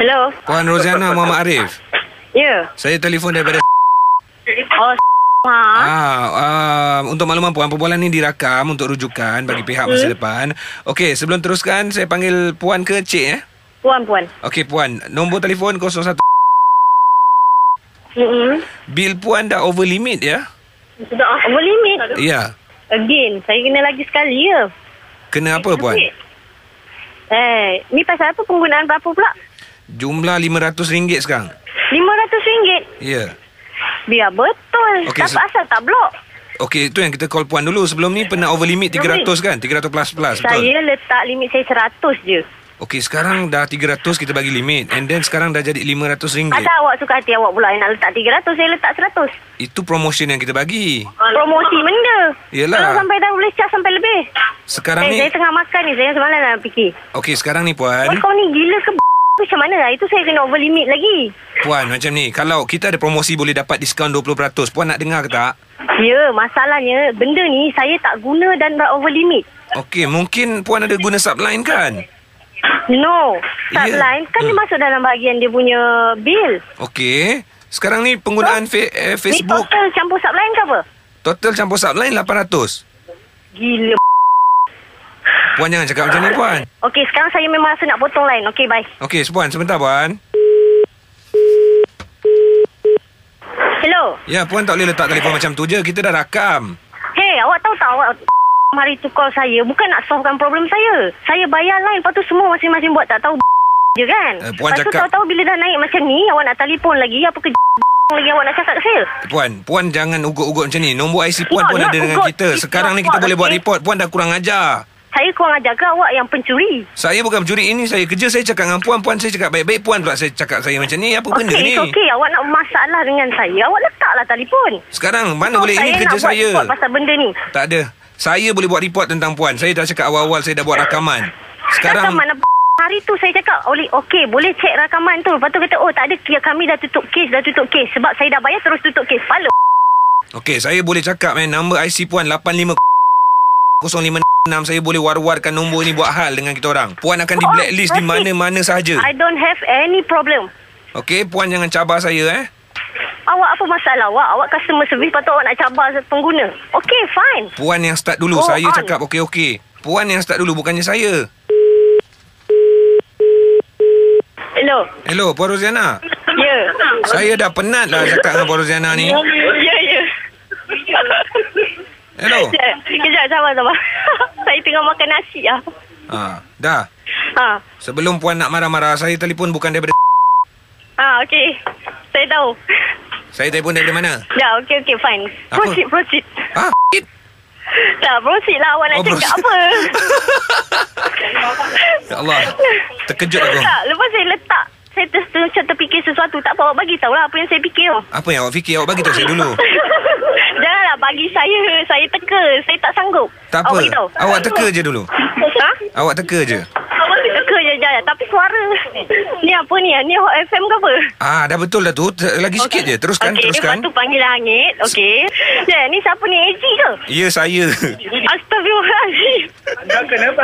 Hello. Puan Roziana Muhammad Arif. Ya. Saya telefon daripada Oh, untuk makluman Puan, perbualan ni dirakam untuk rujukan bagi pihak masa depan. Okey, sebelum teruskan saya panggil Puan ke Cik Puan. Okey Puan, nombor telefon 01. Bil Puan dah over limit ya? Sudah over limit. Ya. Again, saya kena lagi sekali ya. Kena apa Puan? Ni pasal apa, penggunaan berapa pula? Jumlah RM500 sekarang. RM500? Ya. Biar betul. Okey, tak asal tak blok. Okey, itu yang kita call Puan dulu. Sebelum ni pernah over limit 300 kan? 300 plus betul? Saya letak limit saya 100 je. Okey, sekarang dah 300 kita bagi limit. And then sekarang dah jadi RM500. Asal awak suka hati awak pula nak letak 300, saya letak 100. Itu promotion yang kita bagi. Promosi benda. Yelah. Kalau sampai dah boleh charge sampai lebih. Sekarang ni saya tengah makan ni, saya semalam nak fikir. Okey, sekarang ni Puan. Kau ni gila ke macam mana? Itu saya kena over limit lagi. Puan, macam ni, kalau kita ada promosi boleh dapat diskaun 20%, Puan nak dengar ke tak? Ya, masalahnya benda ni saya tak guna dan dah over limit. Okey, mungkin Puan ada guna subline kan? No, subline kan dia masuk dalam bahagian dia punya bil. Okey, sekarang ni penggunaan Facebook. Ni total campur subline ke apa? Total campur subline 800. Gila. Puan jangan cakap macam ni Puan. Okey, sekarang saya memang rasa nak potong line. Okey, bye. Okey, Puan, sebentar Puan. Hello. Ya, Puan tak boleh letak telefon macam tu je. Kita dah rakam. Hey, awak tahu tak awak hari tu call saya bukan nak solvekan problem saya. Saya bayar line, lepas tu semua masing-masing buat tak tahu je kan. Puan lepas tu cakap, tahu-tahu bila dah naik macam ni, awak nak telefon lagi, apa kerja lagi awak nak cakap ke saya? Puan jangan ugut-ugut macam ni. Nombor IC Puan pun ada dengan kita. Sekarang ni kita boleh buat report. Puan dah kurang ajar. Saya kurang ajar ke awak yang pencuri? Saya bukan pencuri, ini saya kerja. Saya cakap dengan Puan saya cakap baik-baik. Puan pula saya cakap saya macam ni. Apa benda ni? Okey, awak nak masalah dengan saya, awak letaklah telefon. Sekarang mana boleh, ini kerja saya. Saya nak buat report pasal benda ni. Tak ada. Saya boleh buat report tentang Puan. Saya dah cakap awal-awal saya dah buat rakaman. Sekarang mana hari tu saya cakap, okey, boleh cek rakaman tu. Lepas tu kata, tak ada, kami dah tutup kes. Sebab saya dah bayar terus tutup kes. Pala. Okey, saya boleh cakap nombor IC Puan 85056. Saya boleh war-warkan nombor ni buat hal dengan kita orang. Puan akan di blacklist di mana-mana sahaja. I don't have any problem. Okey, Puan jangan cabar saya Awak apa masalah awak? Awak customer service, patut awak nak cabar pengguna. Okey, fine. Puan yang start dulu. Saya cakap okey. Puan yang start dulu, bukannya saya. Hello, Puan Roziana. Ya. Saya dah penat lah cakap dengan Puan Roziana ni. Ya. Hello. Kejap, sabar. Saya tengah makan nasi lah. Dah. Sebelum Puan nak marah-marah, saya telefon bukan daripada okey. Saya tahu. Saya telefon daripada mana? Ya, okey, fine. Proceed. Tak, proceed lah. Awak nak cakap apa? Ya Allah, terkejut aku. Tak, lepas saya letak, saya terfikir sesuatu. Tak apa, awak bagi tahulah apa yang saya fikir. Apa yang awak fikir? Awak bagi tahu saya dulu. Janganlah bagi saya teka. Saya tak sanggup. Tak apa, awak teka je dulu. Awak teka je. Teka je. Tapi suara ni apa ni? Ni Hot FM ke apa? Dah betul dah tu. Lagi sikit je. Teruskan. Lepas tu panggil langit. Okey. Ni siapa ni? AG ke? Ya, saya. Astagfirullahaladzim. Anda kenapa?